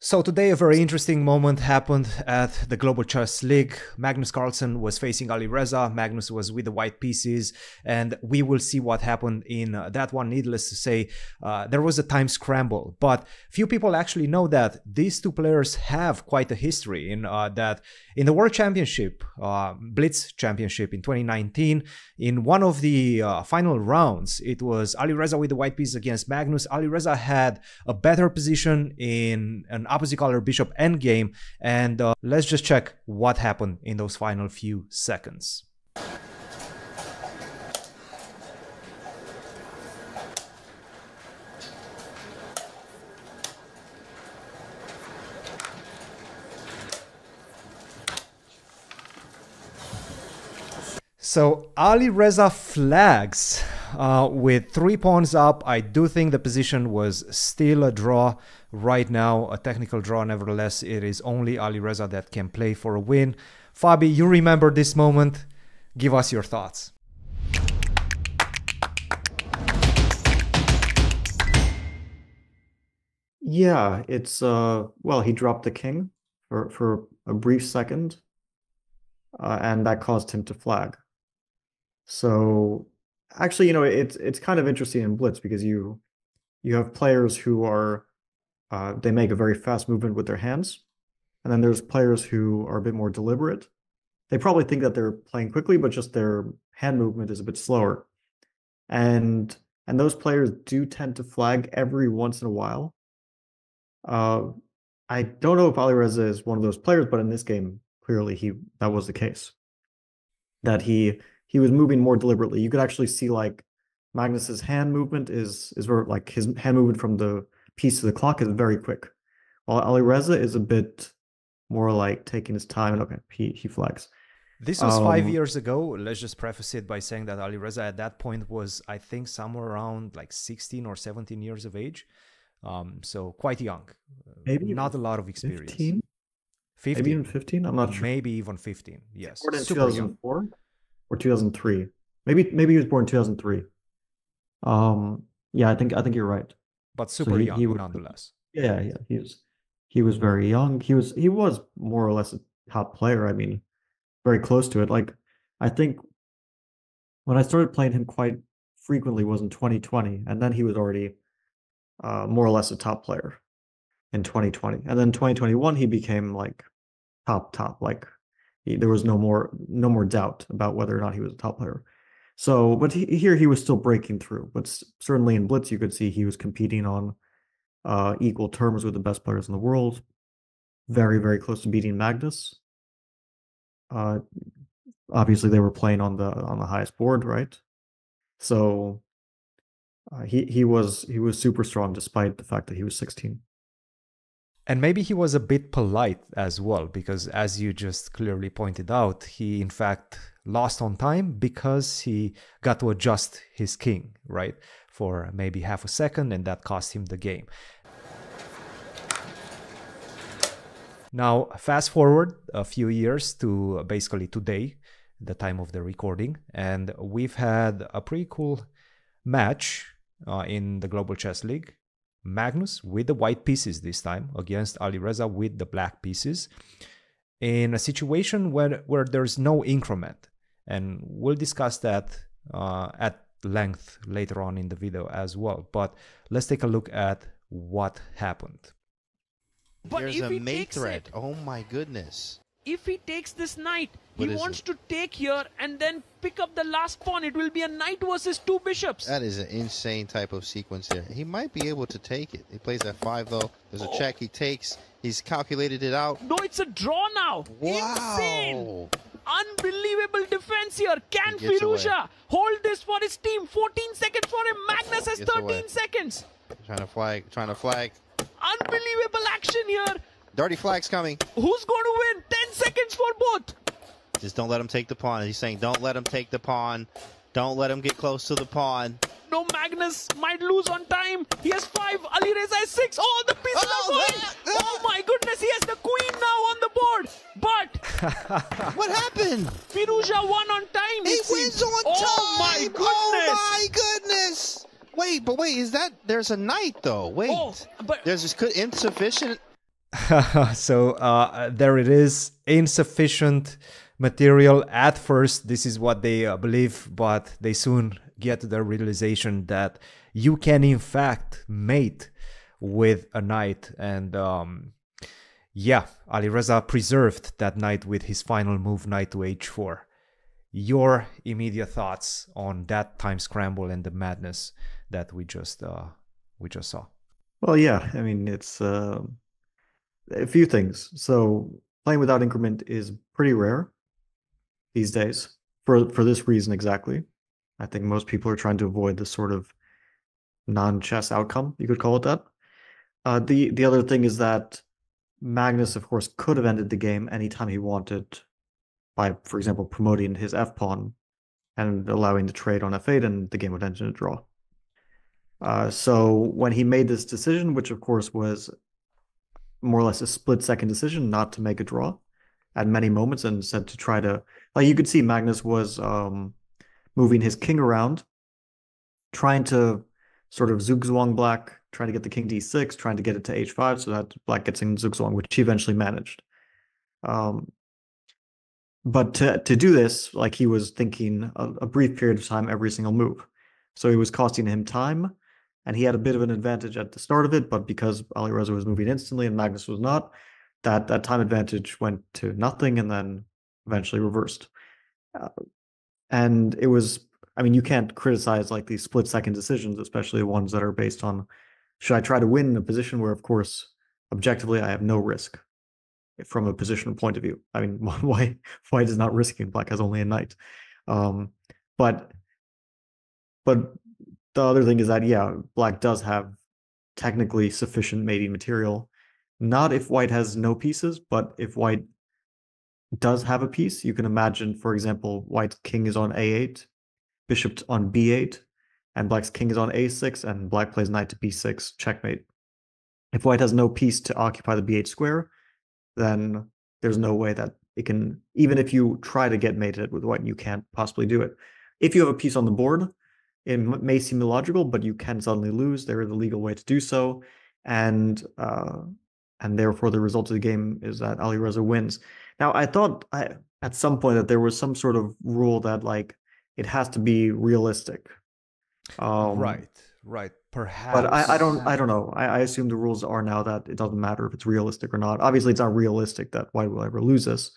So today a very interesting moment happened at the Global Chess League. Magnus Carlsen was facing Alireza, Magnus was with the white pieces, and we will see what happened in that one. Needless to say, there was a time scramble, but few people actually know that these two players have quite a history in that. In the World Championship, Blitz Championship in 2019, in one of the final rounds, it was Alireza with the white piece against Magnus. Alireza had a better position in an opposite color bishop endgame, and let's just check what happened in those final few seconds. So Alireza flags with 3 pawns up. I do think the position was still a draw right now, a technical draw. Nevertheless, it is only Alireza that can play for a win. Fabi, you remember this moment. Give us your thoughts. Yeah, it's well, he dropped the king for a brief second, and that caused him to flag. So actually, it's kind of interesting in Blitz because you have players who are they make a very fast movement with their hands, and then there's players who are a bit more deliberate. They probably think that they're playing quickly, but just their hand movement is a bit slower. And those players do tend to flag every once in a while. I don't know if Alireza is one of those players, but in this game, clearly that was the case. That he was moving more deliberately. You could actually see like Magnus's hand movement is very, like his hand movement from the piece to the clock is very quick, while Alireza is a bit more like taking his time, and okay, he flags. This was 5 years ago. Let's just preface it by saying that Alireza at that point was, I think, somewhere around like 16 or 17 years of age. So quite young. Maybe not a lot of experience. 15? 15. Maybe even 15? I'm not sure. Maybe even 15. Yes. Born in 2004 or 2003. Maybe he was born in 2003. Yeah, I think you're right. But super young nonetheless. Yeah, he was very young. He was more or less a top player. I mean, very close to it. Like, I think when I started playing him quite frequently was in 2020, and then he was already more or less a top player in 2020. And then 2021 he became like top. Like there was no more doubt about whether or not he was a top player. So, but here he was still breaking through. But certainly in Blitz, you could see he was competing on equal terms with the best players in the world. Very, very close to beating Magnus. Obviously, they were playing on the highest board, right? So he was super strong despite the fact that he was 16. And maybe he was a bit polite as well, because as you just clearly pointed out, he in fact lost on time because he got to adjust his king, right, for maybe half a second, and that cost him the game. Now, fast forward a few years to basically today, the time of the recording, and we've had a pretty cool match in the Global Chess League. Magnus with the white pieces this time against Alireza with the black pieces in a situation where there's no increment, and we'll discuss that at length later on in the video as well. But let's take a look at what happened. But there's a mate threat. Oh my goodness. If he takes this knight, he wants to take here and then pick up the last pawn. It will be a knight versus two bishops. That is an insane type of sequence there. He might be able to take it. He plays f5 though. There's a check he takes. He's calculated it out. No, it's a draw now. Wow. Insane. Unbelievable defense here. Can Firouzja hold this for his team? 14 seconds for him. Magnus has 13 seconds. Trying to flag. Unbelievable action here. Dirty flag's coming. Who's going to win? 10 seconds for both. Just don't let him take the pawn. He's saying don't let him take the pawn. Don't let him get close to the pawn. No, Magnus might lose on time. He has 5. Alireza has 6. Oh, the pieces are going. Oh my goodness, he has the queen now on the board. But what happened? Firouzja won on time. He wins on time. Oh my goodness. Oh my goodness. Wait, is that, there's a knight though. Wait, but there's insufficient. So there it is. Insufficient material at first. This is what they believe, but they soon get to the realization that you can in fact mate with a knight. And yeah, Alireza preserved that knight with his final move, knight to h4. Your immediate thoughts on that time scramble and the madness that we just saw? Well, yeah, I mean, it's a few things. So playing without increment is pretty rare these days for this reason exactly. I think most people are trying to avoid this sort of non-chess outcome, you could call it that. The other thing is that Magnus, of course, could have ended the game anytime he wanted by, for example, promoting his f-pawn and allowing the trade on f8, and the game would end in a draw. So when he made this decision, which of course was more or less a split-second decision not to make a draw at many moments, and said to try to, like, you could see Magnus was moving his king around, trying to sort of zugzwang black, trying to get the king to e6, trying to get it to h5 so that black gets in zugzwang, which he eventually managed. But to do this, like, he was thinking a brief period of time every single move. So it was costing him time, and he had a bit of an advantage at the start of it, but because Alireza was moving instantly and Magnus was not, that time advantage went to nothing and then eventually reversed. And it was, I mean, you can't criticize like these split-second decisions, especially ones that are based on, should I try to win in a position where, of course, objectively, I have no risk from a positional point of view. I mean, why does not risking? Black has only a knight. But the other thing is that, yeah, black does have technically sufficient mating material. Not if white has no pieces, but if white does have a piece, you can imagine, for example, white's king is on a8, bishop on b8, and black's king is on a6, and black plays knight to b6, checkmate. If white has no piece to occupy the b8 square, then there's no way that it can, even if you try to get mated with white, you can't possibly do it. If you have a piece on the board, it may seem illogical, but you can suddenly lose. There is a legal way to do so, and therefore the result of the game is that Alireza wins. Now, I thought at some point that there was some sort of rule that, like, it has to be realistic. Right. Perhaps. But I don't know. I assume the rules are now that it doesn't matter if it's realistic or not. Obviously, it's not realistic that white will ever lose this.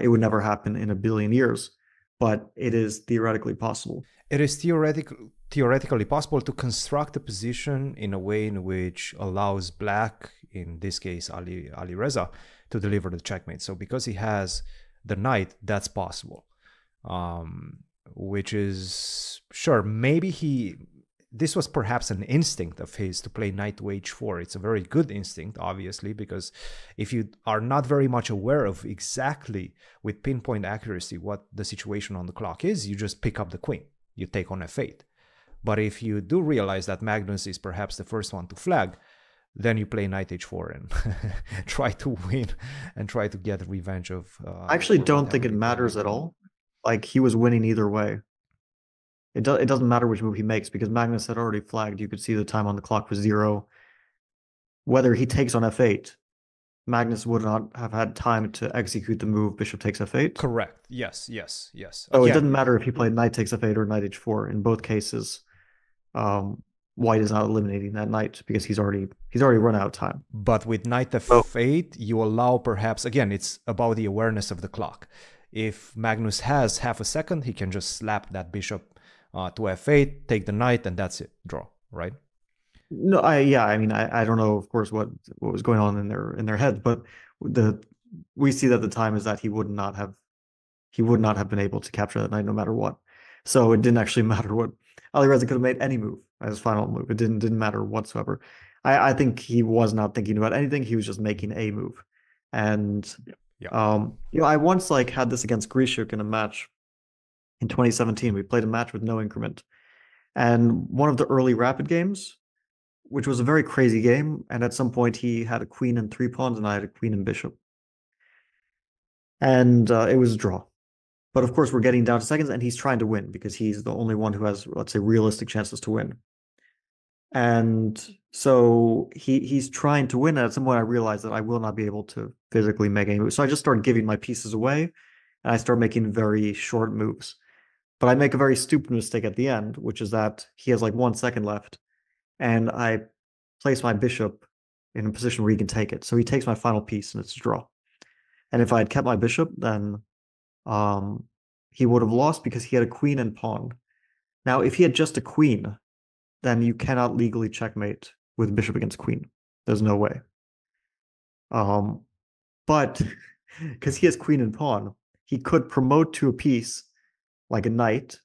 It would never happen in a billion years, but it is theoretically possible. It is theoretically possible to construct a position in a way in which allows black, in this case Alireza, to deliver the checkmate. So because he has the knight, that's possible. Which is, sure, maybe this was perhaps an instinct of his to play knight to h4. It's a very good instinct, obviously, because if you are not very much aware of exactly with pinpoint accuracy what the situation on the clock is, you just pick up the queen. You take on f8. But if you do realize that Magnus is perhaps the first one to flag, then you play knight h4 and try to win and try to get revenge of... I actually don't think it matters at all. Like, he was winning either way. It doesn't matter which move he makes, because Magnus had already flagged. You could see the time on the clock was 0. Whether he takes on f8, Magnus would not have had time to execute the move bishop takes f8. Correct. Yes. So it doesn't matter if he played knight takes f8 or knight h4. In both cases, white is not eliminating that knight because he's already run out of time. But with knight f8, you allow, perhaps, again, it's about the awareness of the clock. If Magnus has half a second, he can just slap that bishop to f8, take the knight, and that's it. Draw, right? No, I mean, I don't know, of course, what was going on in their heads, but we see that the time is that he would not have been able to capture that knight no matter what. So it didn't actually matter what Alireza could have made any move as his final move. It didn't matter whatsoever. I think he was not thinking about anything. He was just making a move, and I once had this against Grischuk in a match in 2017. We played a match with no increment, and one of the early rapid games, which was a very crazy game, and at some point he had a queen and 3 pawns, and I had a queen and bishop, and it was a draw. But of course, we're getting down to seconds, and he's trying to win because he's the only one who has, let's say, realistic chances to win. And so he's trying to win. And at some point, I realized that I will not be able to physically make any moves. So I just started giving my pieces away, and I start making very short moves. But I make a very stupid mistake at the end, which is that he has like 1 second left, and I place my bishop in a position where he can take it. So he takes my final piece, and it's a draw. And if I had kept my bishop, then he would have lost because he had a queen and pawn. Now, if he had just a queen, then you cannot legally checkmate with bishop against queen. There's no way. But because he has queen and pawn, he could promote to a piece like a knight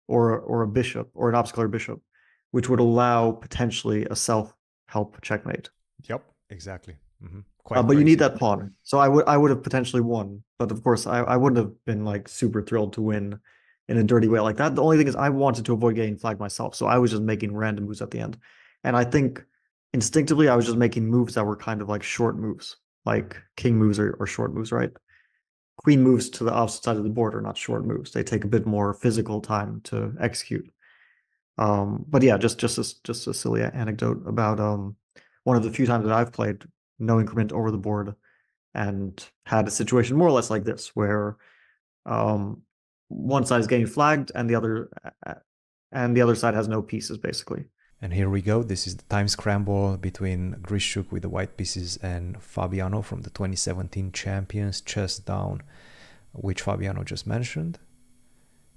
or a bishop or an obscular bishop, which would allow potentially a self-help checkmate. Yep, exactly. But you need that pawn. So I would have potentially won. But of course, I wouldn't have been like super thrilled to win in a dirty way like that. The only thing is I wanted to avoid getting flagged myself. So I was just making random moves at the end. And I think instinctively I was just making moves that were kind of like short moves, like king moves or short moves, right? Queen moves to the opposite side of the board are not short moves. They take a bit more physical time to execute. But yeah, just a silly anecdote about one of the few times that I've played no increment over the board and had a situation more or less like this, where one side is getting flagged and the other side has no pieces, basically. And here we go. This is the time scramble between Grischuk with the white pieces and Fabiano from the 2017 champions, chess down, which Fabiano just mentioned.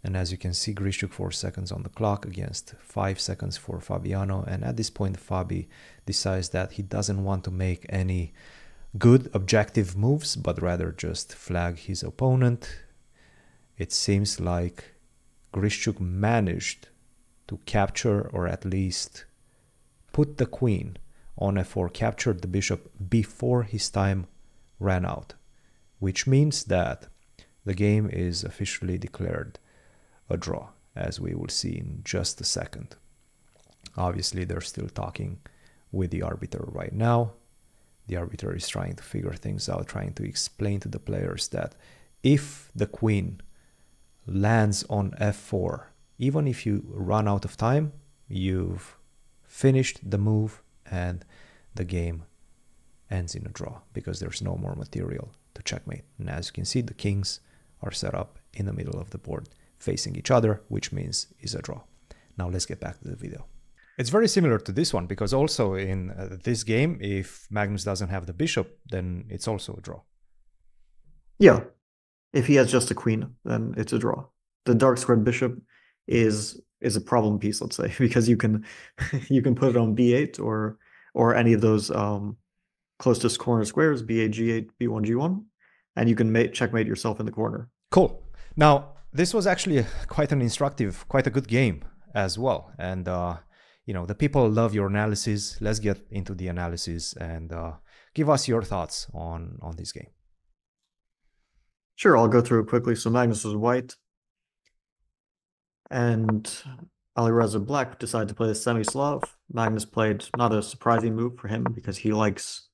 And as you can see, Grischuk 4 seconds on the clock against 5 seconds for Fabiano. And at this point, Fabi decides that he doesn't want to make any good objective moves, but rather just flag his opponent. It seems like Grischuk managed to capture or at least put the queen on f4, captured the bishop before his time ran out, which means that the game is officially declared a draw, as we will see in just a second. Obviously, they're still talking with the arbiter right now. The arbiter is trying to figure things out, trying to explain to the players that if the queen lands on f4, even if you run out of time, you've finished the move and the game ends in a draw because there's no more material to checkmate. And as you can see, the kings are set up in the middle of the board facing each other, which means is a draw. Now let's get back to the video. It's very similar to this one because also in this game, if Magnus doesn't have the bishop, then it's also a draw. Yeah. If he has just a queen, then it's a draw. The dark squared bishop is a problem piece, let's say, because you can put it on b8 or any of those closest corner squares, b8, g8, b1, g1, and you can checkmate yourself in the corner. Cool. Now, this was actually quite a good game as well. And, you know, the people love your analysis. Let's get into the analysis and give us your thoughts on this game. Sure, I'll go through it quickly. So Magnus was white, and Alireza black decided to play the semi-Slav. Magnus played not a surprising move for him because he likes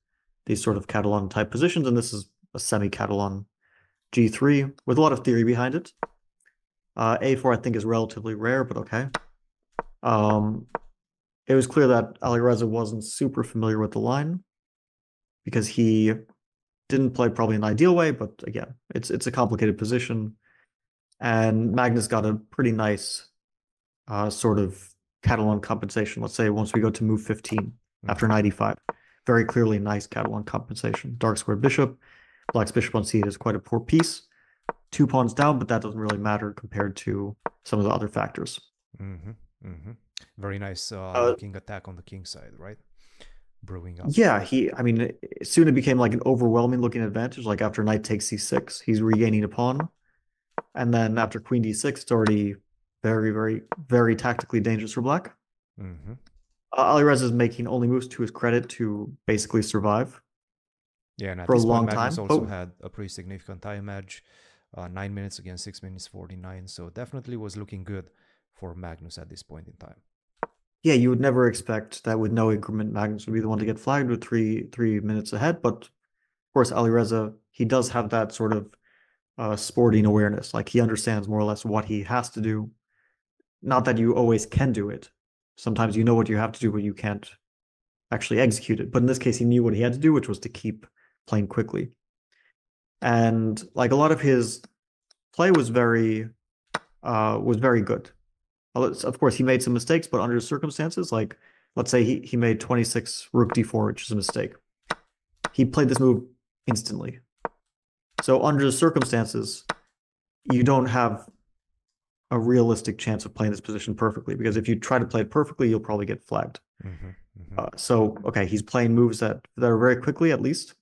these sort of Catalan type positions, and this is a semi-Catalan g3 with a lot of theory behind it. a4 I think is relatively rare, but okay. It was clear that Alireza wasn't super familiar with the line because he didn't play probably an ideal way, but again, it's a complicated position. And Magnus got a pretty nice sort of Catalan compensation. Let's say once we go to move 15 after knight e5. Very clearly nice Catalan compensation. Dark squared bishop. Black's bishop on c8 is quite a poor piece. 2 pawns down, but that doesn't really matter compared to some of the other factors. Very nice king attack on the king side, right? Brewing up. Yeah, I mean, soon it became like an overwhelming looking advantage. Like after knight takes c6, he's regaining a pawn. And then after queen d6, it's already very, very, very tactically dangerous for black. Alireza is making only moves to his credit to basically survive. Yeah, and at for this a long point, Magnus time. also had a pretty significant time edge, 9 minutes against 6 minutes 49. So definitely was looking good for Magnus at this point in time. Yeah, you would never expect that with no increment, Magnus would be the one to get flagged with three minutes ahead. But of course, Alireza, he does have that sort of sporting awareness. Like he understands more or less what he has to do. Not that you always can do it, Sometimes you know what you have to do, but you can't actually execute it. But in this case, he knew what he had to do, which was to keep playing quickly. And like a lot of his play was very good. Of course, he made some mistakes, but under the circumstances, like let's say he made 26 rook d4, which is a mistake. He played this move instantly. So under the circumstances, you don't have a realistic chance of playing this position perfectly, because if you try to play it perfectly, you'll probably get flagged. So, okay, he's playing moves that are very quickly, at least.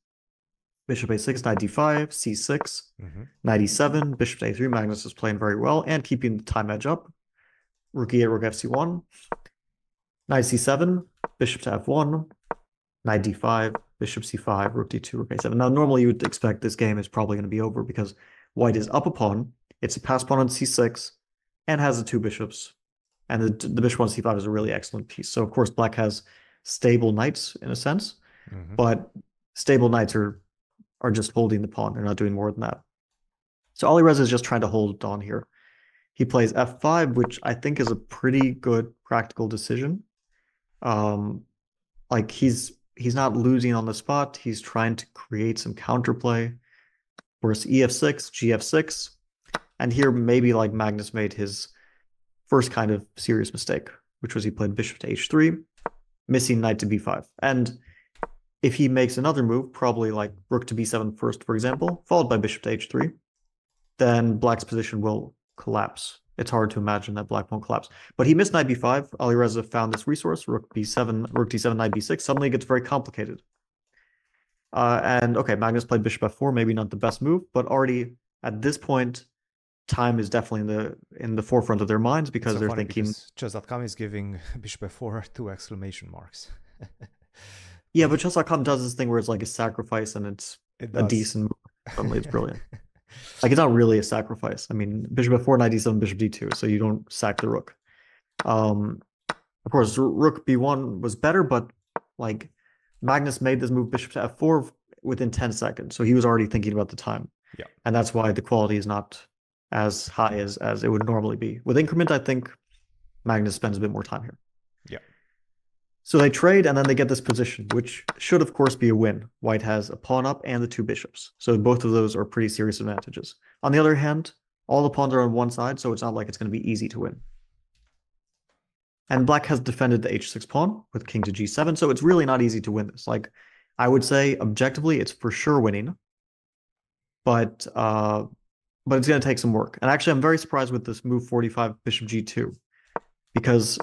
Bishop a6, knight d5, c6, knight e7, bishop to a3. Magnus is playing very well and keeping the time edge up. Rook e8, rook fc1, knight c7, bishop to f1, knight d5, bishop c5, rook d2, rook a7. Now, normally you would expect this game is probably going to be over because white is up a pawn. It's a pass pawn on c6 and has the two bishops. And the bishop on c5 is a really excellent piece. So, of course, black has stable knights in a sense, but stable knights are just holding the pawn. They're not doing more than that. So Alireza is just trying to hold on here. He plays f5, which I think is a pretty good practical decision. Like he's not losing on the spot. He's trying to create some counterplay. Of course, ef6, gf6. And here maybe like Magnus made his first kind of serious mistake, which was he played bishop to h3, missing knight to b5. And if he makes another move, probably like rook to b7 first, for example, followed by bishop to h3, then black's position will collapse. It's hard to imagine that black won't collapse. But he missed knight b5. Alireza found this resource, rook b7, rook d7, knight b6. Suddenly it gets very complicated. And okay, Magnus played bishop f4, maybe not the best move, but already at this point, time is definitely in the forefront of their minds because they're thinking... Chess.com is giving bishop f4 2 exclamation marks. Yeah, but Chess.com does this thing where it's like a sacrifice and it's a decent move. Suddenly it's brilliant. Like, it's not really a sacrifice. I mean, bishop f4, knight d7, bishop d2, so you don't sack the rook. Of course, rook b1 was better, but like Magnus made this move bishop to f4 within 10 seconds, so he was already thinking about the time. Yeah. And that's why the quality is not as high as it would normally be. With increment, I think Magnus spends a bit more time here. Yeah. So they trade, and then they get this position, which should, of course, be a win. White has a pawn up and the two bishops. So both of those are pretty serious advantages. On the other hand, all the pawns are on one side, so it's not like it's going to be easy to win. And black has defended the h6 pawn with king to g7, so it's really not easy to win this. Like, I would say, objectively, it's for sure winning. But it's going to take some work. And actually, I'm very surprised with this move 45 bishop g2, because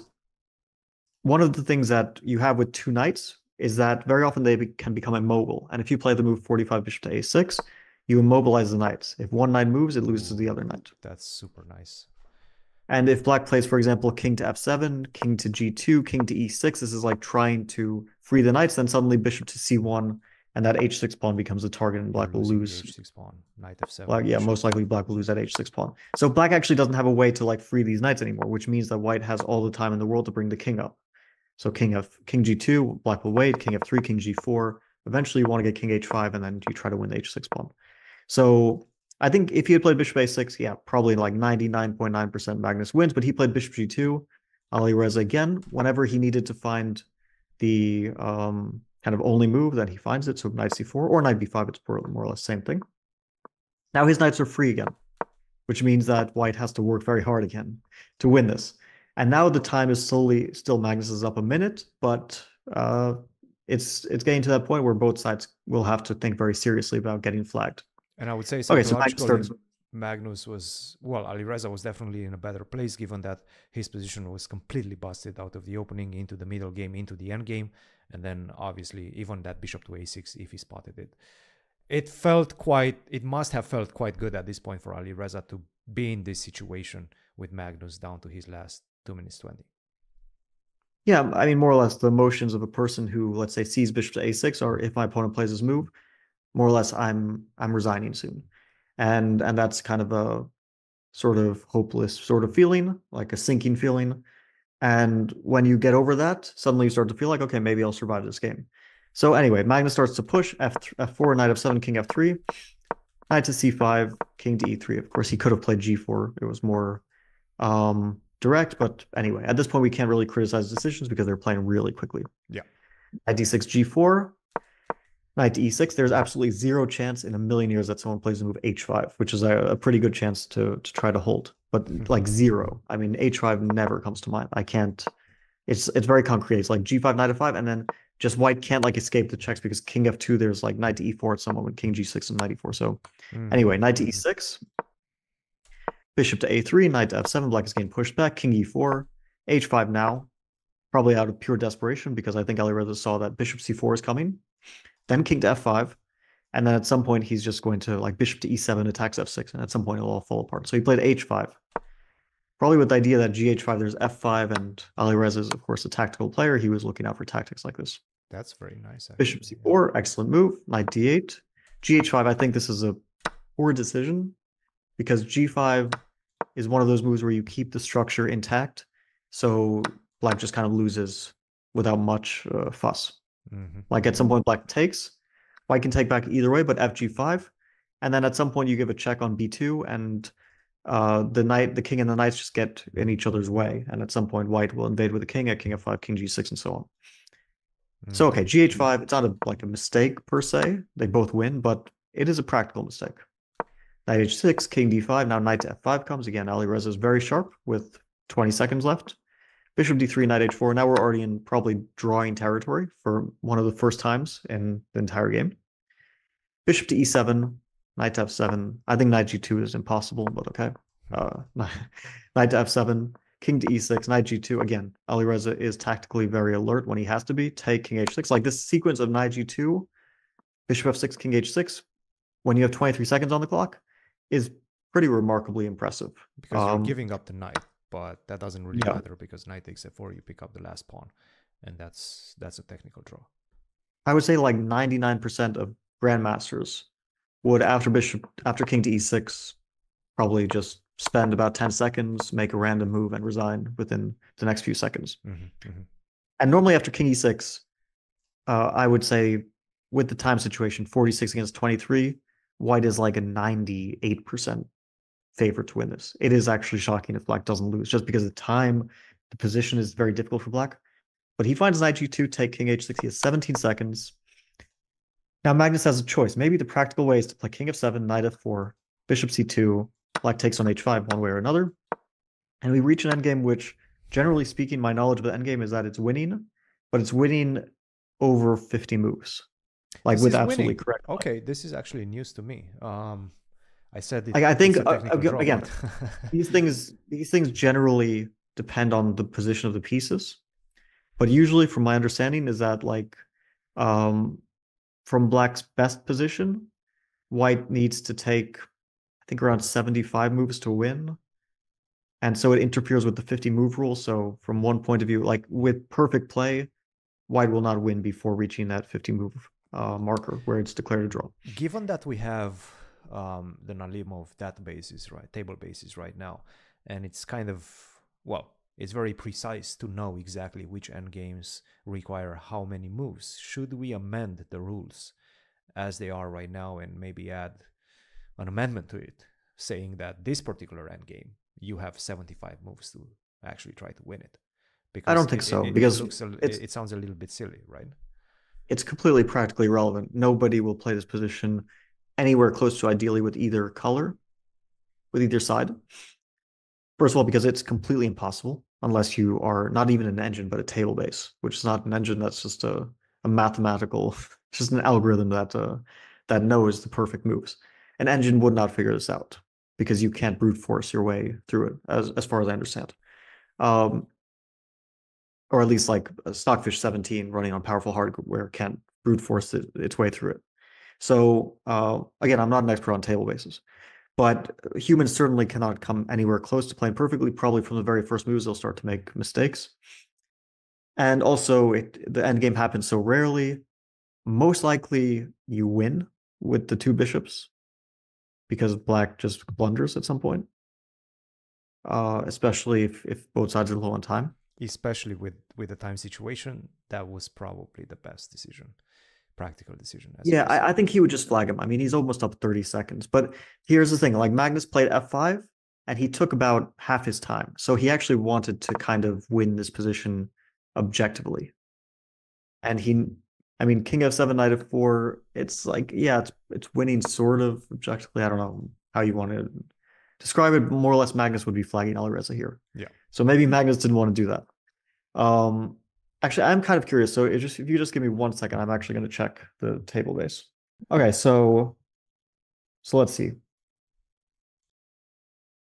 one of the things that you have with two knights is that very often they can become immobile. And if you play the move 45 bishop to a6, you immobilize the knights. If one knight moves, it loses the other knight. That's super nice. And if black plays, for example, king to f7, king to g2, king to e6, this is like trying to free the knights, then suddenly bishop to c1, and that h6 pawn becomes a target, and black will lose. H6 pawn, knight f7. Black, yeah, most likely black will lose that h6 pawn. So black actually doesn't have a way to like free these knights anymore, which means that white has all the time in the world to bring the king up. So king g2, black will wait, king f3, king g4. Eventually you want to get king h5, and then you try to win the h6 pawn. So I think if he had played bishop a6, yeah, probably like 99.9% Magnus wins, but he played bishop g2, Alireza again. Whenever he needed to find the kind of only move, then he finds it. So knight c4 or knight b5, it's more or less the same thing. Now his knights are free again, which means that white has to work very hard again to win this. And now the time is still Magnus is up a minute, but it's getting to that point where both sides will have to think very seriously about getting flagged. And I would say psychologically, Magnus was, well, Alireza was definitely in a better place, given that his position was completely busted out of the opening into the middle game, into the end game. And then obviously even that bishop to a6, if he spotted it. It must have felt quite good at this point for Alireza to be in this situation with Magnus down to his last 2 minutes 20. Yeah, I mean, more or less the emotions of a person who, let's say, sees bishop to a6, or if my opponent plays this move, more or less I'm resigning soon. And that's kind of a sort of hopeless sort of feeling, like a sinking feeling. And when you get over that, suddenly you start to feel like, okay, maybe I'll survive this game. So anyway, Magnus starts to push f4, knight f7, king f3, knight to c5, king to e3. Of course, he could have played g4. It was more direct, but anyway, at this point we can't really criticize decisions because they're playing really quickly. Yeah. Knight d6, g4, knight to e6. There's absolutely zero chance in a million years that someone plays the move h5, which is a pretty good chance to try to hold, but like zero. I mean, h5 never comes to mind. I can't. It's very concrete. It's like g5, knight f5, and then just white can't like escape the checks because king f2. There's like knight to e4 at some moment, king g6 and knight e4. So anyway, knight to e6. Bishop to a3, knight to f7, black is getting pushed back, king e4, h5 now, probably out of pure desperation because I think Alireza saw that bishop c4 is coming, then king to f5, and then at some point he's just going to like bishop to e7 attacks f6, and at some point it'll all fall apart. So he played h5, probably with the idea that gh5 there's f5, and Alireza is of course a tactical player. He was looking out for tactics like this. That's very nice. Actually. Bishop c4, excellent move, knight d8, gh5. I think this is a poor decision because g5 is one of those moves where you keep the structure intact, so black just kind of loses without much fuss. Like at some point black takes, white can take back either way, but fg5, and then at some point you give a check on b2, and the king and the knights just get in each other's way, and at some point white will invade with the king at king f5, king g6, and so on. So okay, gh5, it's not like a mistake per se, they both win, but it is a practical mistake. Knight h6, king d5, now knight to f5 comes. Again, Alireza is very sharp with 20 seconds left. Bishop d3, knight h4. Now we're already in probably drawing territory for one of the first times in the entire game. Bishop to e7, knight to f7. I think knight g2 is impossible, but okay. Knight to f7, king to e6, knight g2. Again, Alireza is tactically very alert when he has to be. Take king h6. Like this sequence of knight g2, bishop f6, king h6, when you have 23 seconds on the clock, is pretty remarkably impressive. Because you're giving up the knight, but that doesn't really matter because knight takes f4, you pick up the last pawn, and that's a technical draw. I would say like 99% of grandmasters would, after king to e6, probably just spend about 10 seconds, make a random move, and resign within the next few seconds. And normally after king e6, I would say with the time situation, 46 against 23, white is like a 98% favorite to win this. It is actually shocking if black doesn't lose, just because the time, the position is very difficult for black. But he finds knight g2, take king h6. He has 17 seconds. Now Magnus has a choice. Maybe the practical way is to play king f7, knight f4, bishop c2, black takes on h5 one way or another. And we reach an endgame which, generally speaking, my knowledge of the endgame is that it's winning, but it's winning over 50 moves. Like with absolutely correct. Okay, this is actually news to me. I said I think again, these things generally depend on the position of the pieces, but usually, from my understanding, is that like from black's best position, white needs to take, I think, around 75 moves to win, and so it interferes with the 50 move rule. So from one point of view, like with perfect play, white will not win before reaching that 50 move marker where it's declared a draw. Given that we have the Nalimov databases, right, table bases right now, and it's kind of, well, it's very precise to know exactly which endgames require how many moves. Should we amend the rules as they are right now and maybe add an amendment to it saying that this particular endgame, you have 75 moves to actually try to win it? Because I don't think so, because it sounds a little bit silly, right? It's completely practically irrelevant. Nobody will play this position anywhere close to ideally with either color, with either side. First of all, because it's completely impossible unless you are not even an engine, but a table base, which is not an engine. That's just a mathematical, just an algorithm that knows the perfect moves. An engine would not figure this out because you can't brute force your way through it, as far as I understand. Or at least like a Stockfish 17 running on powerful hardware can't brute force its way through it. So again, I'm not an expert on table bases, but humans certainly cannot come anywhere close to playing perfectly. Probably from the very first moves, they'll start to make mistakes. And also, the endgame happens so rarely. Most likely, you win with the two bishops because black just blunders at some point, especially if both sides are low on time. Especially with the time situation, that was probably the best decision, practical decision. Yeah, I think he would just flag him. I mean, he's almost up 30 seconds. But here's the thing, like Magnus played f5, and he took about half his time. So he actually wanted to kind of win this position objectively. And I mean, king f7, knight f4, it's like, yeah, it's winning sort of objectively. I don't know how you want to describe it. More or less, Magnus would be flagging Alireza here. Yeah. So maybe Magnus didn't want to do that. Actually, I'm kind of curious. So if you just give me 1 second, I'm actually going to check the table base. Okay, so let's see.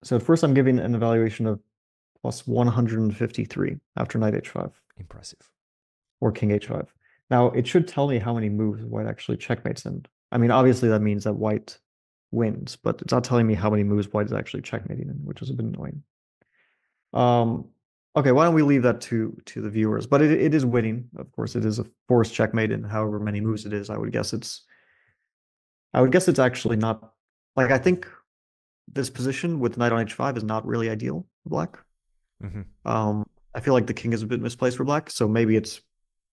So first, I'm giving an evaluation of plus 153 after knight h5. Impressive. Or king h5. Now, it should tell me how many moves white actually checkmates in. I mean, obviously that means that white wins, but it's not telling me how many moves white is actually checkmating in, which is a bit annoying. Okay, why don't we leave that to the viewers? But it is winning. Of course, it is a forced checkmate in however many moves it is. I would guess it's actually not, like, I think this position with knight on h5 is not really ideal for black. Mm-hmm. I feel like the king is a bit misplaced for black, so maybe it's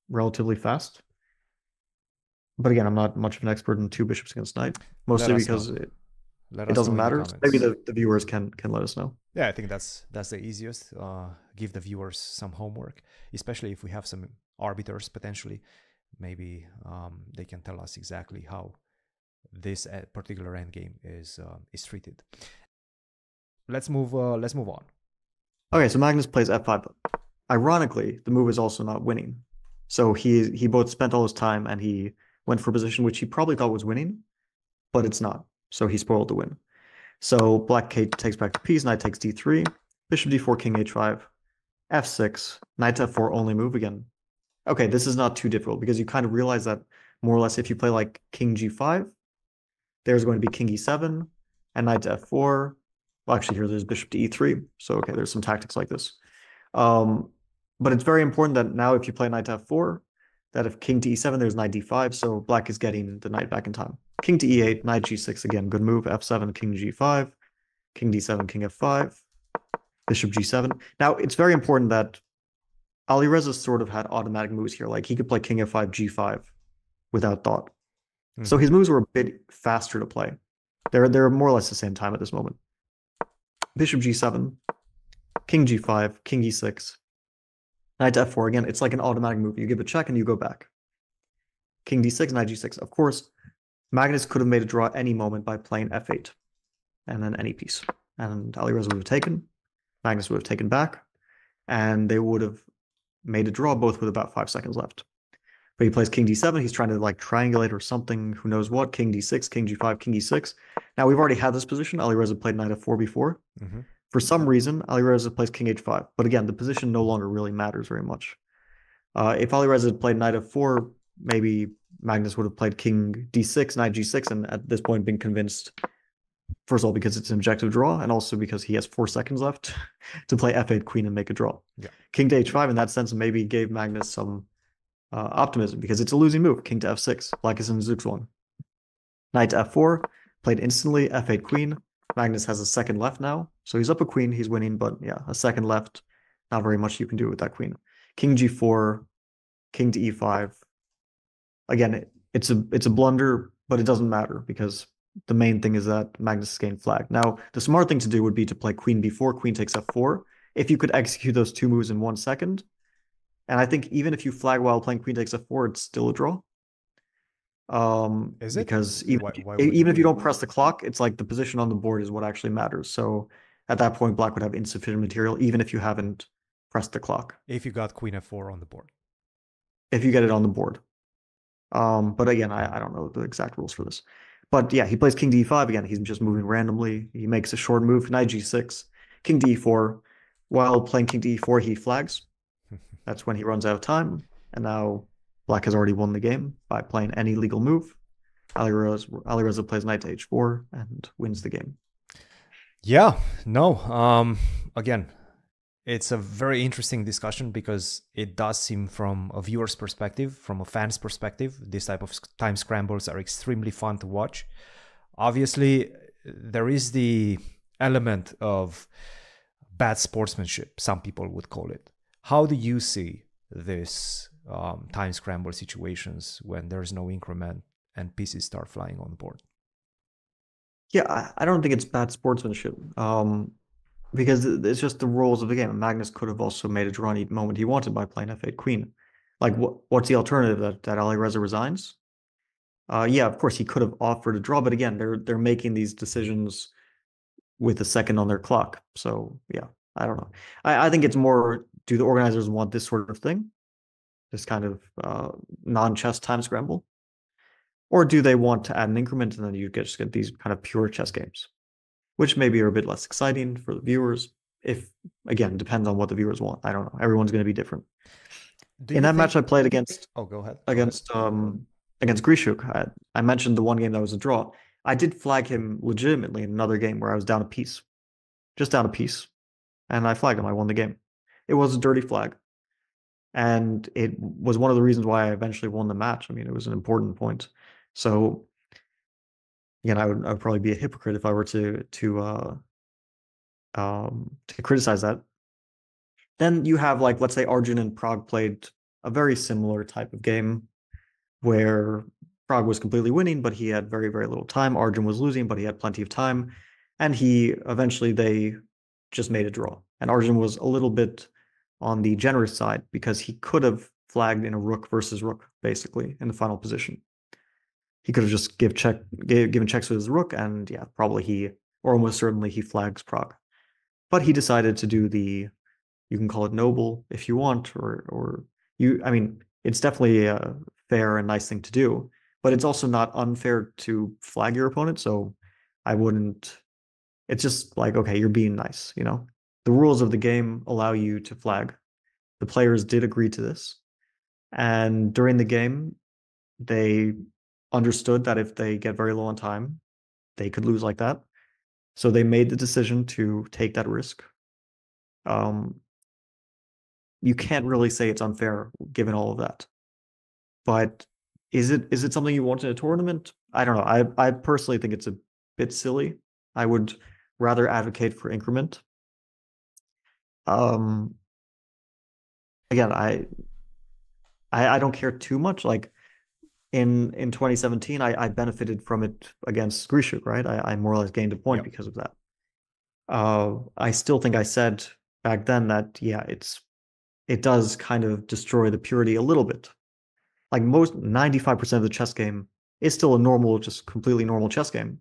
relatively fast. But again, I'm not much of an expert in two bishops against knight, mostly because it doesn't matter. So maybe the viewers can let us know. Yeah, I think that's the easiest. Give the viewers some homework, especially if we have some arbiters potentially. Maybe they can tell us exactly how this particular endgame is treated. Let's move on. Okay, so Magnus plays f5. Ironically, the move is also not winning. So he both spent all his time and he went for a position which he probably thought was winning, but it's not. So he spoiled the win. So black takes back the piece, knight takes d3, bishop d4, king h5, f6, knight to f4 only move again. Okay, this is not too difficult because you kind of realize that more or less if you play like king g5, there's going to be king e7 and knight to f4. Well, actually here there's bishop to e3. So okay, there's some tactics like this. But it's very important that now if you play knight to f4, that if king to e7, there's knight d5, so black is getting the knight back in time. King to e8, knight g6, again, good move, f7, king g5, king d7, king f5, bishop g7. Now, it's very important that Alireza sort of had automatic moves here. Like, he could play king f5, g5 without thought. Mm-hmm. So his moves were a bit faster to play. They're more or less the same time at this moment. Bishop g7, king g5, king e6, knight to f4. Again, it's like an automatic move. You give a check and you go back. King d6, knight g6. Of course, Magnus could have made a draw at any moment by playing f8 and then any piece. And Alireza would have taken, Magnus would have taken back, and they would have made a draw both with about 5 seconds left. But he plays king d7. He's trying to like triangulate or something, who knows what. King d6, king g5, king e6. Now, we've already had this position. Alireza played knight f4 before. Mm-hmm. For some reason, Alireza plays king h5. But again, the position no longer really matters very much. If Alireza had played knight f4, maybe Magnus would have played king d6, knight g6, and at this point been convinced, first of all, because it's an objective draw, and also because he has 4 seconds left to play f8 queen and make a draw. Yeah. King to h5, in that sense, maybe gave Magnus some optimism, because it's a losing move. King to f6, black is in Zugzwang. Knight to f4, played instantly, f8 queen. Magnus has a second left now, so he's up a queen, he's winning, but yeah, a second left, not very much you can do with that queen. King g4, king to e5. Again, it's a blunder, but it doesn't matter because the main thing is that Magnus is getting flagged. Now, the smart thing to do would be to play queen b4, queen takes f4. If you could execute those 2 moves in 1 second, and I think even if you flag while playing queen takes f4, it's still a draw. Is it? Because even if you don't press the clock, it's like the position on the board is what actually matters. So at that point, black would have insufficient material, even if you haven't pressed the clock. If you got queen f4 on the board. If you get it on the board. But again, I don't know the exact rules for this. But yeah, he plays king d5 again. He's just moving randomly. He makes a short move, knight g6, king d4. While playing king d4, he flags. That's when he runs out of time. And now black has already won the game by playing any legal move. Alireza plays knight to h4 and wins the game. Yeah, no. Again, it's a very interesting discussion because it does seem from a viewer's perspective, from a fan's perspective, this type of time scrambles are extremely fun to watch. Obviously, there is the element of bad sportsmanship, some people would call it. How do you see this time scramble situations when there's no increment and pieces start flying on the board? Yeah, I don't think it's bad sportsmanship. because it's just the rules of the game. Magnus could have also made a draw any moment he wanted by playing f8 queen. Like, what's the alternative, that Alireza resigns? Yeah, of course he could have offered a draw, but again, they're making these decisions with a second on their clock. So yeah, I don't know. I think it's more, do the organizers want this sort of thing, this kind of non-chess time scramble, or do they want to add an increment and then you just get these kind of pure chess games, which maybe are a bit less exciting for the viewers. If, again, depends on what the viewers want. I don't know. Everyone's going to be different. In that match I played against, oh, go ahead. against Grischuk, I mentioned the one game that was a draw. I did flag him legitimately in another game where I was down a piece, just down a piece, and I flagged him. I won the game. It was a dirty flag, and it was one of the reasons why I eventually won the match. I mean, it was an important point. So, again, I would probably be a hypocrite if I were to criticize that. Then you have, like, let's say Arjun and Prague played a very similar type of game where Prague was completely winning, but he had very, very little time. Arjun was losing, but he had plenty of time. And they just made a draw. And Arjun was a little bit on the generous side because he could have flagged in a rook versus rook, basically, in the final position. He could have just given checks with his rook, and yeah, probably or almost certainly he flags Prague. But he decided to do you can call it noble if you want, I mean, it's definitely a fair and nice thing to do, but it's also not unfair to flag your opponent. So I wouldn't, it's just like, okay, you're being nice, you know? The rules of the game allow you to flag. The players did agree to this. And during the game, they understood that if they get very low on time, they could lose like that. So they made the decision to take that risk. You can't really say it's unfair given all of that. But is it something you want in a tournament? I don't know. I personally think it's a bit silly. I would rather advocate for increment. Again, I don't care too much. Like in 2017, I benefited from it against Grischuk, right? I more or less gained a point because of that. I still think I said back then that, yeah, it does kind of destroy the purity a little bit. Like 95% of the chess game is still a normal, just completely normal chess game.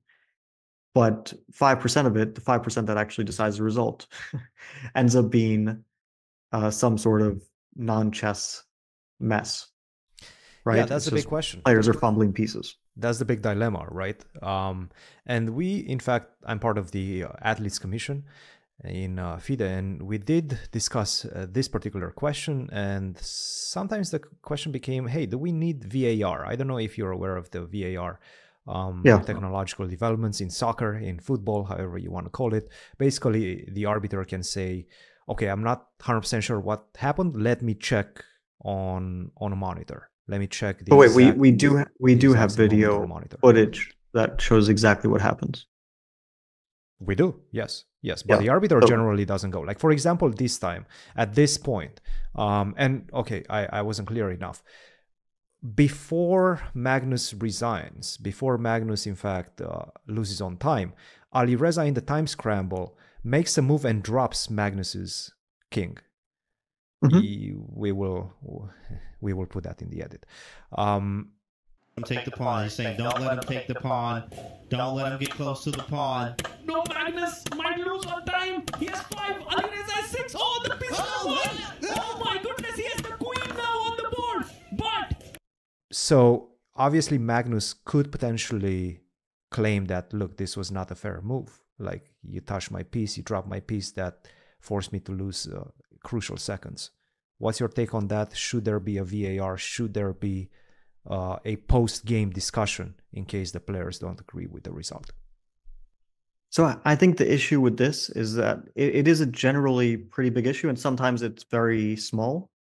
But 5% of it, the 5% that actually decides the result, ends up being some sort of non-chess mess, right? Yeah, that's a big question. Players are fumbling pieces. That's the big dilemma, right? And in fact, I'm part of the Athletes Commission in FIDE, and we did discuss this particular question, and sometimes the question became, hey, do we need VAR? I don't know if you're aware of the VAR technological developments in soccer, in football, however you want to call it. Basically, the arbiter can say, okay, I'm not 100% sure what happened. Let me check on a monitor. Let me check. We do have video footage that shows exactly what happens. We do, yes. But the arbiter generally doesn't go. Like, for example, this time, at this point, and okay, I wasn't clear enough. Before Magnus resigns, before Magnus, in fact, loses on time, Alireza in the time scramble makes a move and drops Magnus's king. We will put that in the edit. Take the pawn. He's saying, don't let him take the pawn. Don't let him get close to the pawn. No, Magnus might lose on time. He has 5. Alireza has 6. Oh, the piece of 1. Oh my goodness, he has the queen now on the board. But so obviously Magnus could potentially claim that, look, this was not a fair move. Like, you touched my piece, you dropped my piece, that forced me to lose crucial seconds. What's your take on that? Should there be a VAR? Should there be a post-game discussion in case the players don't agree with the result? So I think the issue with this is that it is a generally pretty big issue, and sometimes it's very small.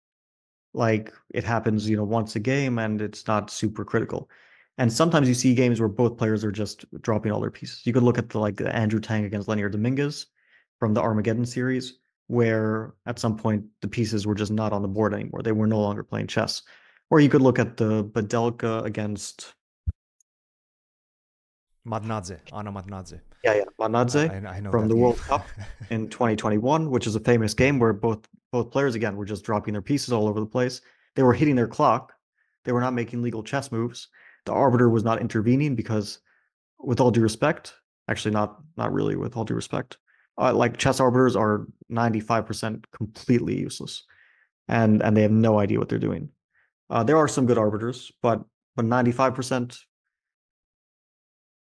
Like, it happens, once a game, and it's not super critical. And sometimes you see games where both players are just dropping all their pieces. You could look at the Andrew Tang against Linear Dominguez from the Armageddon series, where at some point the pieces were just not on the board anymore. They were no longer playing chess. Or you could look at the Badelka against Anna Madnadze. Yeah, Manadze I know from that the game. World Cup in 2021, which is a famous game where both players again were just dropping their pieces all over the place. They were hitting their clock. They were not making legal chess moves. The arbiter was not intervening because, with all due respect, actually not really with all due respect, like chess arbiters are 95% completely useless, and they have no idea what they're doing. There are some good arbiters, but 95%,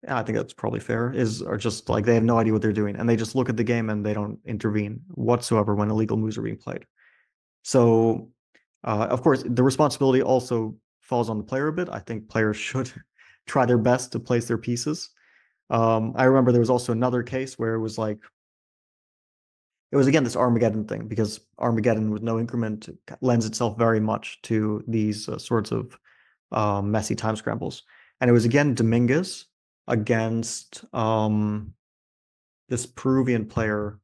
I think that's probably fair, are just like they have no idea what they're doing, and they just look at the game and they don't intervene whatsoever when illegal moves are being played. So, of course, the responsibility also falls on the player a bit. I think players should try their best to place their pieces. I remember there was also another case where it was again this Armageddon thing, because Armageddon with no increment lends itself very much to these sorts of messy time scrambles. And it was again Dominguez against this Peruvian player.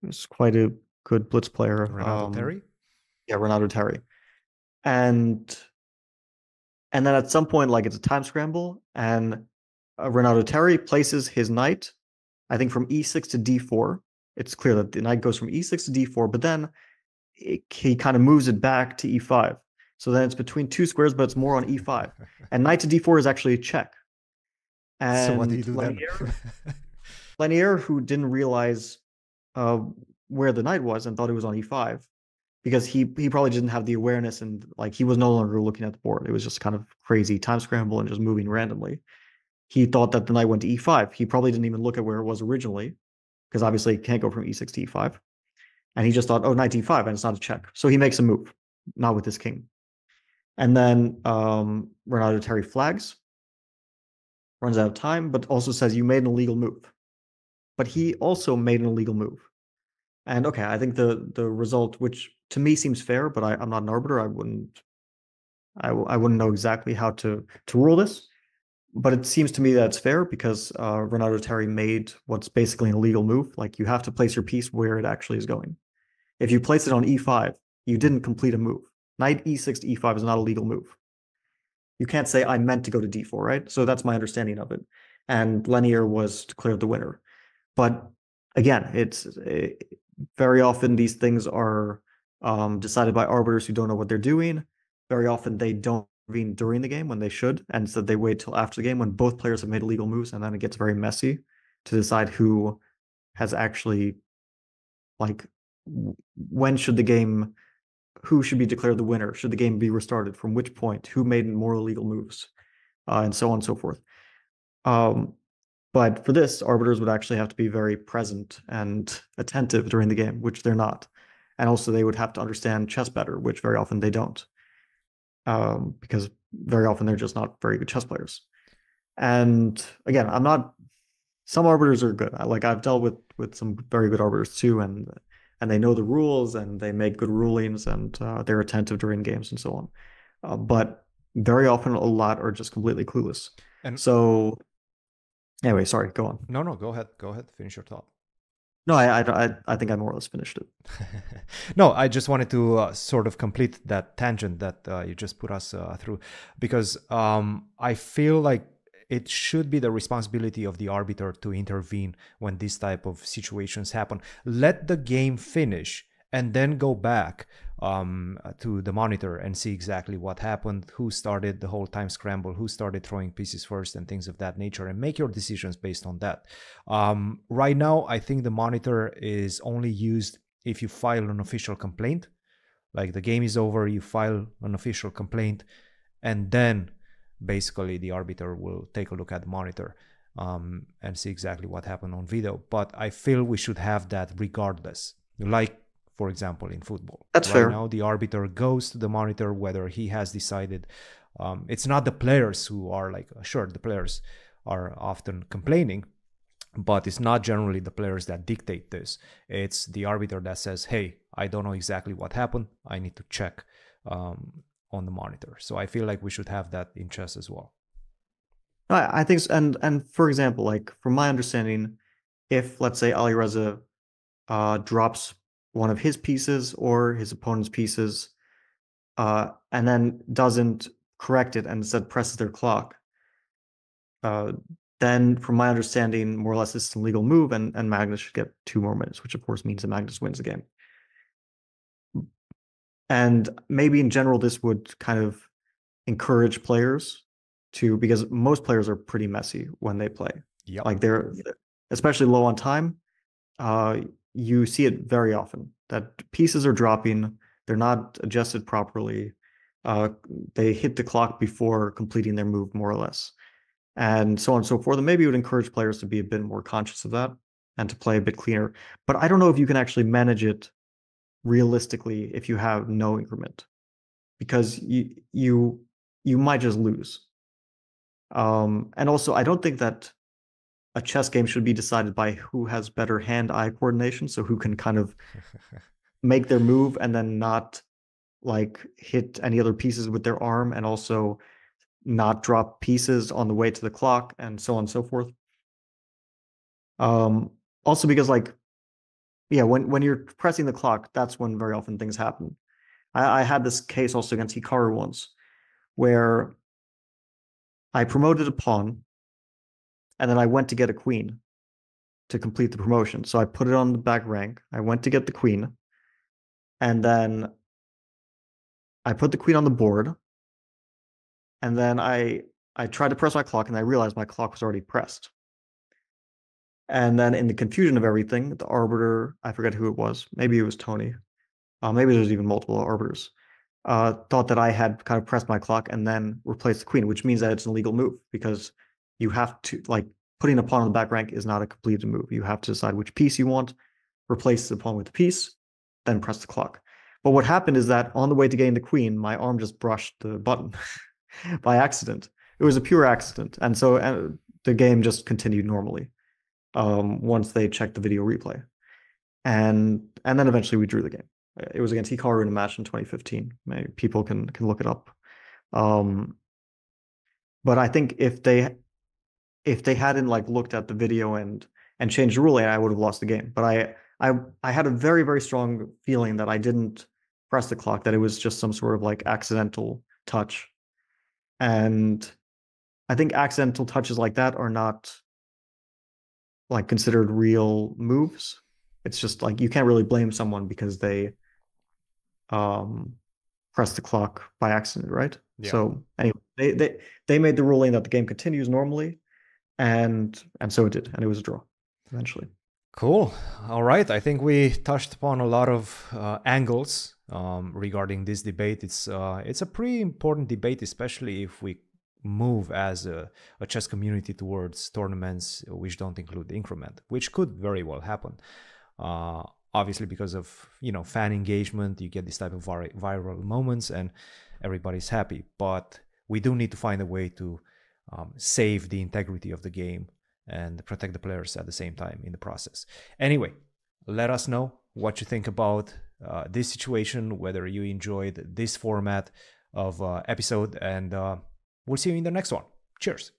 It's quite a good blitz player. Renato Terry? Yeah, Renato Terry. And then at some point, like it's a time scramble, and Renato Terry places his knight, I think from e6 to d4. It's clear that the knight goes from e6 to d4, but then he kind of moves it back to e5. So then it's between two squares, but it's more on e5. And knight to d4 is actually a check. And so what do you do then? Lanier, who didn't realize where the knight was and thought it was on e5, because he probably didn't have the awareness, and like he was no longer looking at the board. It was just kind of crazy time scramble and just moving randomly. He thought that the knight went to e5. He probably didn't even look at where it was originally, because obviously it can't go from e6 to e5. And he just thought, oh, knight e5, and it's not a check. So he makes a move, not with his king. And then Renato Terry flags, runs out of time, but also says you made an illegal move. But he also made an illegal move. And okay, I think the result, which to me seems fair, but I'm not an arbiter. I wouldn't know exactly how to rule this. But it seems to me that it's fair because Renato Terry made what's basically an illegal move. Like you have to place your piece where it actually is going. If you place it on e5, you didn't complete a move. Knight e6 to e5 is not a legal move. You can't say I meant to go to d4, right? So that's my understanding of it. And Lanier was declared the winner. But again, it's very often these things are decided by arbiters who don't know what they're doing. Very often they don't intervene during the game when they should, and so they wait till after the game when both players have made illegal moves, and then it gets very messy to decide who has actually, like, when should the game, who should be declared the winner? Should the game be restarted? From which point? Who made more illegal moves? And so on and so forth. But for this, arbiters would actually have to be very present and attentive during the game, which they're not. And also they would have to understand chess better, which very often they don't. Because very often they're just not very good chess players. And again, some arbiters are good. Like I've dealt with some very good arbiters too, and they know the rules and they make good rulings, and they're attentive during games and so on. But very often a lot are just completely clueless. And so anyway, sorry, go on. No, go ahead. Finish your thought. No, I think I more or less finished it. No, I just wanted to sort of complete that tangent that you just put us through, because I feel like it should be the responsibility of the arbiter to intervene when these type of situations happen. Let the game finish and then go back to the monitor and see exactly what happened, who started the whole time scramble, who started throwing pieces first, and things of that nature, and make your decisions based on that. Right now, I think the monitor is only used if you file an official complaint. Like the game is over, you file an official complaint, and then basically the arbiter will take a look at the monitor and see exactly what happened on video. But I feel we should have that regardless. Like, for example, in football. That's fair. Right now, the arbiter goes to the monitor whether he has decided. It's not the players who are like, sure, the players are often complaining, but it's not generally the players that dictate this. It's the arbiter that says, hey, I don't know exactly what happened. I need to check on the monitor. So I feel like we should have that in chess as well. I think, and for example, like from my understanding, if let's say Alireza drops one of his pieces or his opponent's pieces, and then doesn't correct it and instead presses their clock, then from my understanding, more or less this is a legal move, and Magnus should get 2 more minutes, which of course means that Magnus wins the game. And maybe in general, this would kind of encourage players to, because most players are pretty messy when they play. Yep. Like they're, especially low on time, you see it very often that pieces are dropping, they're not adjusted properly, they hit the clock before completing their move, more or less, and so on and so forth. And maybe it would encourage players to be a bit more conscious of that and to play a bit cleaner. But I don't know if you can actually manage it realistically if you have no increment, because you might just lose. And also, I don't think that a chess game should be decided by who has better hand-eye coordination, so who can kind of make their move and then not like hit any other pieces with their arm, and also not drop pieces on the way to the clock, and so on and so forth. Also because, like, yeah, when you're pressing the clock, that's when very often things happen. I had this case also against Hikaru once, where I promoted a pawn, and then I went to get a queen to complete the promotion. So I put it on the back rank. I went to get the queen, and then I put the queen on the board, and then I tried to press my clock, and I realized my clock was already pressed. And then in the confusion of everything, the arbiter, I forget who it was, maybe it was Tony, maybe there's even multiple arbiters, thought that I had kind of pressed my clock and then replaced the queen, which means that it's an illegal move, because you have to, like, putting a pawn on the back rank is not a completed move. You have to decide which piece you want, replace the pawn with the piece, then press the clock. But what happened is that on the way to getting the queen, my arm just brushed the button by accident. It was a pure accident. And so the game just continued normally once they checked the video replay. And then eventually we drew the game. It was against Hikaru in a match in 2015. Maybe people can look it up. But I think if they hadn't like looked at the video and changed the ruling, I would have lost the game. But I had a very, very strong feeling that I didn't press the clock, that it was just some sort of like accidental touch. And I think accidental touches like that are not like considered real moves. It's just like you can't really blame someone because they press the clock by accident, right? Yeah. So anyway, they made the ruling that the game continues normally, and so it did, and it was a draw eventually. Cool. All right. I think we touched upon a lot of angles regarding this debate. It's a pretty important debate, especially if we move as a chess community towards tournaments which don't include the increment, which could very well happen. Obviously, because of fan engagement, you get this type of viral moments and everybody's happy. But we do need to find a way to save the integrity of the game and protect the players at the same time in the process. Anyway, let us know what you think about this situation, whether you enjoyed this format of episode, and we'll see you in the next one. Cheers.